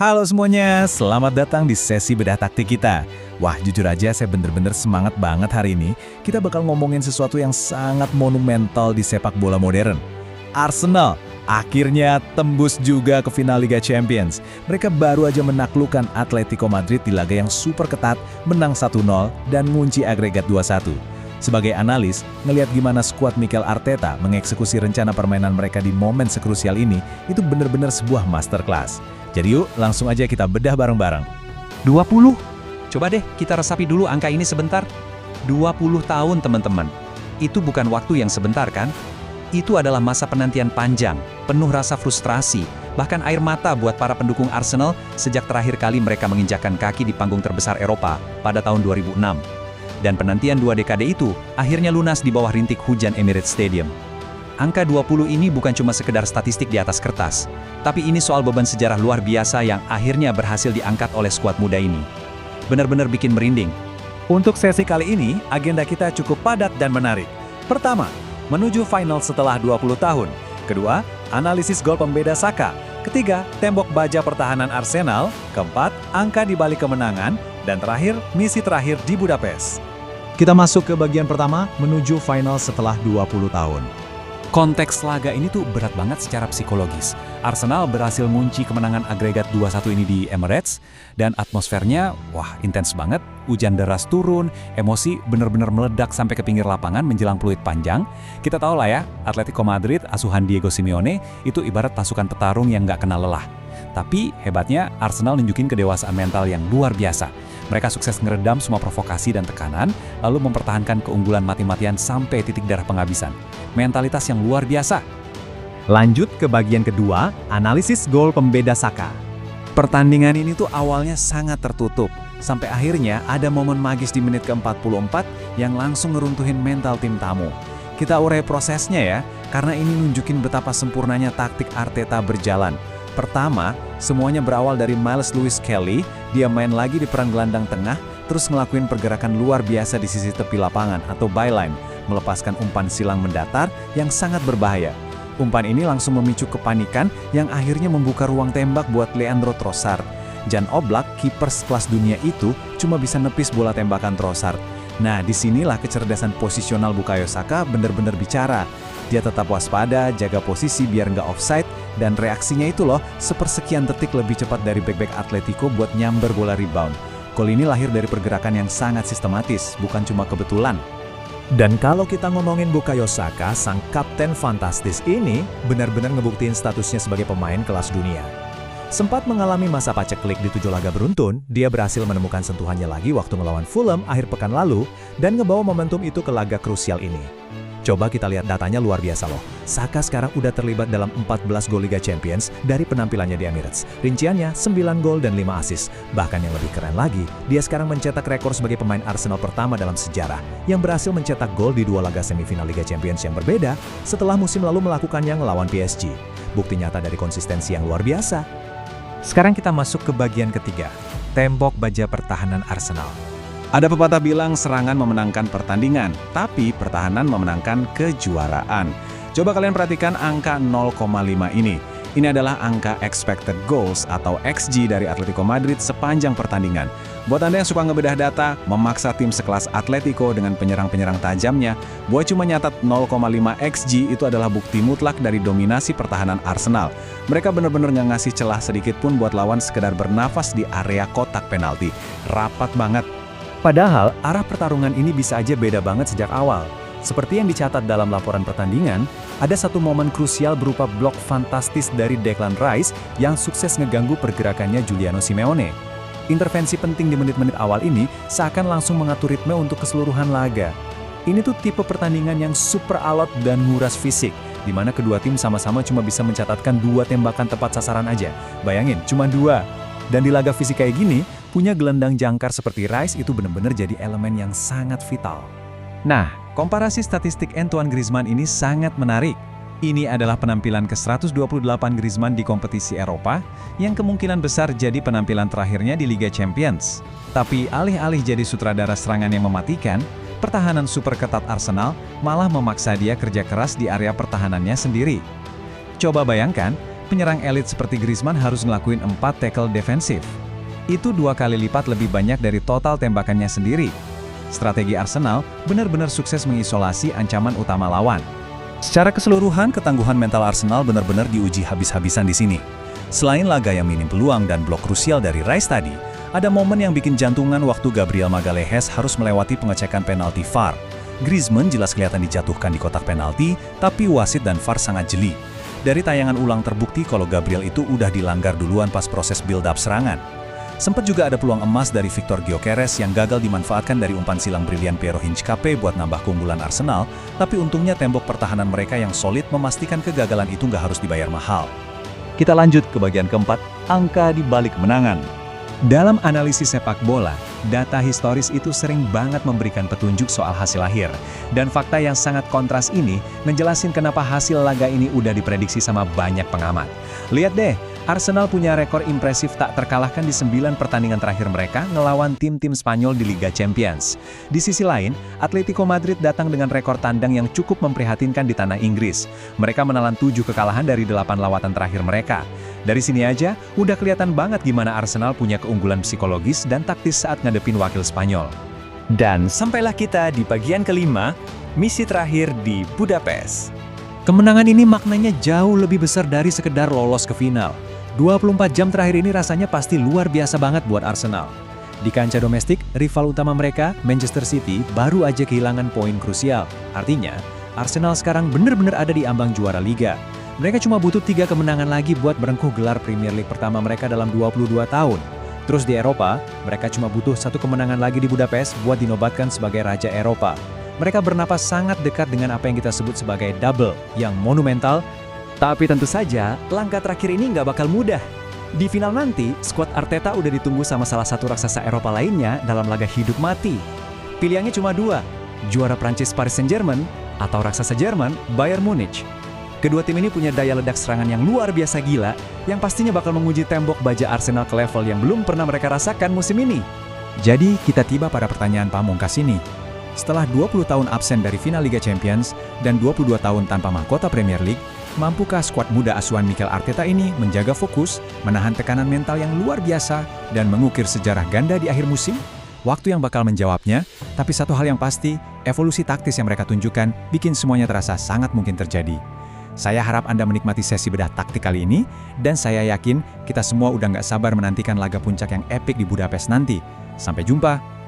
Halo semuanya, selamat datang di sesi bedah taktik kita. Wah, jujur aja saya bener-bener semangat banget hari ini. Kita bakal ngomongin sesuatu yang sangat monumental di sepak bola modern. Arsenal akhirnya tembus juga ke final Liga Champions. Mereka baru aja menaklukkan Atletico Madrid di laga yang super ketat, menang 1-0 dan ngunci agregat 2-1. Sebagai analis, ngelihat gimana skuad Mikel Arteta mengeksekusi rencana permainan mereka di momen sekrusial ini, itu bener-bener sebuah masterclass. Jadi yuk, langsung aja kita bedah bareng-bareng. 20. Coba deh kita resapi dulu angka ini sebentar. 20 tahun teman-teman. Itu bukan waktu yang sebentar kan? Itu adalah masa penantian panjang, penuh rasa frustrasi, bahkan air mata buat para pendukung Arsenal sejak terakhir kali mereka menginjakkan kaki di panggung terbesar Eropa pada tahun 2006. Dan penantian 2 dekade itu akhirnya lunas di bawah rintik hujan Emirates Stadium. Angka 20 ini bukan cuma sekedar statistik di atas kertas, tapi ini soal beban sejarah luar biasa yang akhirnya berhasil diangkat oleh skuad muda ini. Benar-benar bikin merinding. Untuk sesi kali ini, agenda kita cukup padat dan menarik. Pertama, menuju final setelah 20 tahun. Kedua, analisis gol pembeda Saka. Ketiga, tembok baja pertahanan Arsenal. Keempat, angka di balik kemenangan. Dan terakhir, misi terakhir di Budapest. Kita masuk ke bagian pertama, menuju final setelah 20 tahun. Konteks laga ini tuh berat banget secara psikologis. Arsenal berhasil ngunci kemenangan agregat 2-1 ini di Emirates, dan atmosfernya, wah, intens banget. Hujan deras turun, emosi benar-benar meledak sampai ke pinggir lapangan menjelang peluit panjang. Kita tahu lah ya, Atletico Madrid, asuhan Diego Simeone, itu ibarat pasukan petarung yang nggak kenal lelah. Tapi hebatnya, Arsenal nunjukin kedewasaan mental yang luar biasa. Mereka sukses ngeredam semua provokasi dan tekanan, lalu mempertahankan keunggulan mati-matian sampai titik darah penghabisan. Mentalitas yang luar biasa. Lanjut ke bagian kedua, analisis gol pembeda Saka. Pertandingan ini tuh awalnya sangat tertutup, sampai akhirnya ada momen magis di menit ke-44 yang langsung ngeruntuhin mental tim tamu. Kita urai prosesnya ya, karena ini nunjukin betapa sempurnanya taktik Arteta berjalan. Pertama, semuanya berawal dari Miles Lewis Kelly. Dia main lagi di peran gelandang tengah, terus ngelakuin pergerakan luar biasa di sisi tepi lapangan atau byline, melepaskan umpan silang mendatar yang sangat berbahaya. Umpan ini langsung memicu kepanikan yang akhirnya membuka ruang tembak buat Leandro Trossard. Jan Oblak, kiper sekelas dunia itu, cuma bisa nepis bola tembakan Trossard. Nah, disinilah kecerdasan posisional Bukayo Saka bener-bener bicara. Dia tetap waspada, jaga posisi biar nggak offside, dan reaksinya itu loh, sepersekian detik lebih cepat dari bek-bek Atletico buat nyamber bola rebound. Gol ini lahir dari pergerakan yang sangat sistematis, bukan cuma kebetulan. Dan kalau kita ngomongin Bukayo Saka, sang kapten fantastis ini benar-benar ngebuktiin statusnya sebagai pemain kelas dunia. Sempat mengalami masa paceklik di 7 laga beruntun, dia berhasil menemukan sentuhannya lagi waktu melawan Fulham akhir pekan lalu, dan ngebawa momentum itu ke laga krusial ini. Coba kita lihat datanya luar biasa loh. Saka sekarang udah terlibat dalam 14 gol Liga Champions dari penampilannya di Emirates. Rinciannya 9 gol dan 5 assist. Bahkan yang lebih keren lagi, dia sekarang mencetak rekor sebagai pemain Arsenal pertama dalam sejarah yang berhasil mencetak gol di 2 laga semifinal Liga Champions yang berbeda setelah musim lalu melakukannya ngelawan PSG. Bukti nyata dari konsistensi yang luar biasa. Sekarang kita masuk ke bagian ketiga, tembok baja pertahanan Arsenal. Ada pepatah bilang serangan memenangkan pertandingan, tapi pertahanan memenangkan kejuaraan. Coba kalian perhatikan angka 0,5 ini. Ini adalah angka expected goals atau XG dari Atletico Madrid sepanjang pertandingan. Buat Anda yang suka ngebedah data, memaksa tim sekelas Atletico dengan penyerang-penyerang tajamnya, buat cuma nyatat 0,5 XG itu adalah bukti mutlak dari dominasi pertahanan Arsenal. Mereka benar-benar nggak ngasih celah sedikit pun buat lawan sekedar bernafas di area kotak penalti. Rapat banget. Padahal, arah pertarungan ini bisa aja beda banget sejak awal. Seperti yang dicatat dalam laporan pertandingan, ada satu momen krusial berupa blok fantastis dari Declan Rice yang sukses ngeganggu pergerakannya Giuliano Simeone. Intervensi penting di menit-menit awal ini seakan langsung mengatur ritme untuk keseluruhan laga. Ini tuh tipe pertandingan yang super alot dan nguras fisik, di mana kedua tim sama-sama cuma bisa mencatatkan 2 tembakan tepat sasaran aja. Bayangin, cuma 2. Dan di laga fisik kayak gini, punya gelandang jangkar seperti Rice itu benar-benar jadi elemen yang sangat vital. Nah, komparasi statistik Antoine Griezmann ini sangat menarik. Ini adalah penampilan ke-128 Griezmann di kompetisi Eropa, yang kemungkinan besar jadi penampilan terakhirnya di Liga Champions. Tapi alih-alih jadi sutradara serangan yang mematikan, pertahanan super ketat Arsenal malah memaksa dia kerja keras di area pertahanannya sendiri. Coba bayangkan, penyerang elit seperti Griezmann harus ngelakuin 4 tackle defensif. Itu 2 kali lipat lebih banyak dari total tembakannya sendiri. Strategi Arsenal benar-benar sukses mengisolasi ancaman utama lawan. Secara keseluruhan, ketangguhan mental Arsenal benar-benar diuji habis-habisan di sini. Selain laga yang minim peluang dan blok krusial dari Rice tadi, ada momen yang bikin jantungan waktu Gabriel Magalhaes harus melewati pengecekan penalti VAR. Griezmann jelas kelihatan dijatuhkan di kotak penalti, tapi wasit dan VAR sangat jeli. Dari tayangan ulang terbukti kalau Gabriel itu udah dilanggar duluan pas proses build-up serangan. Sempat juga ada peluang emas dari Victor Gyökeres yang gagal dimanfaatkan dari umpan silang brilian Piero Hincapié buat nambah keunggulan Arsenal, tapi untungnya tembok pertahanan mereka yang solid memastikan kegagalan itu nggak harus dibayar mahal. Kita lanjut ke bagian keempat, angka di balik kemenangan. Dalam analisis sepak bola, data historis itu sering banget memberikan petunjuk soal hasil akhir. Dan fakta yang sangat kontras ini ngejelasin kenapa hasil laga ini udah diprediksi sama banyak pengamat. Lihat deh, Arsenal punya rekor impresif tak terkalahkan di 9 pertandingan terakhir mereka ngelawan tim-tim Spanyol di Liga Champions. Di sisi lain, Atletico Madrid datang dengan rekor tandang yang cukup memprihatinkan di tanah Inggris. Mereka menelan 7 kekalahan dari 8 lawatan terakhir mereka. Dari sini aja, udah kelihatan banget gimana Arsenal punya keunggulan psikologis dan taktis saat ngadepin wakil Spanyol. Dan sampailah kita di bagian kelima, misi terakhir di Budapest. Kemenangan ini maknanya jauh lebih besar dari sekedar lolos ke final. 24 jam terakhir ini rasanya pasti luar biasa banget buat Arsenal. Di kancah domestik, rival utama mereka, Manchester City, baru aja kehilangan poin krusial. Artinya, Arsenal sekarang benar-benar ada di ambang juara Liga. Mereka cuma butuh 3 kemenangan lagi buat merengkuh gelar Premier League pertama mereka dalam 22 tahun. Terus di Eropa, mereka cuma butuh 1 kemenangan lagi di Budapest buat dinobatkan sebagai Raja Eropa. Mereka bernapas sangat dekat dengan apa yang kita sebut sebagai double, yang monumental. Tapi tentu saja, langkah terakhir ini nggak bakal mudah. Di final nanti, skuad Arteta udah ditunggu sama salah satu raksasa Eropa lainnya dalam laga hidup mati. Pilihannya cuma 2, juara Prancis Paris Saint-Germain atau raksasa Jerman Bayern Munich. Kedua tim ini punya daya ledak serangan yang luar biasa gila, yang pastinya bakal menguji tembok baja Arsenal ke level yang belum pernah mereka rasakan musim ini. Jadi, kita tiba pada pertanyaan pamungkas ini. Setelah 20 tahun absen dari final Liga Champions dan 22 tahun tanpa mahkota Premier League, mampukah skuad muda asuhan Mikel Arteta ini menjaga fokus, menahan tekanan mental yang luar biasa, dan mengukir sejarah ganda di akhir musim? Waktu yang bakal menjawabnya, tapi satu hal yang pasti, evolusi taktis yang mereka tunjukkan bikin semuanya terasa sangat mungkin terjadi. Saya harap Anda menikmati sesi bedah taktik kali ini, dan saya yakin kita semua udah nggak sabar menantikan laga puncak yang epik di Budapest nanti. Sampai jumpa!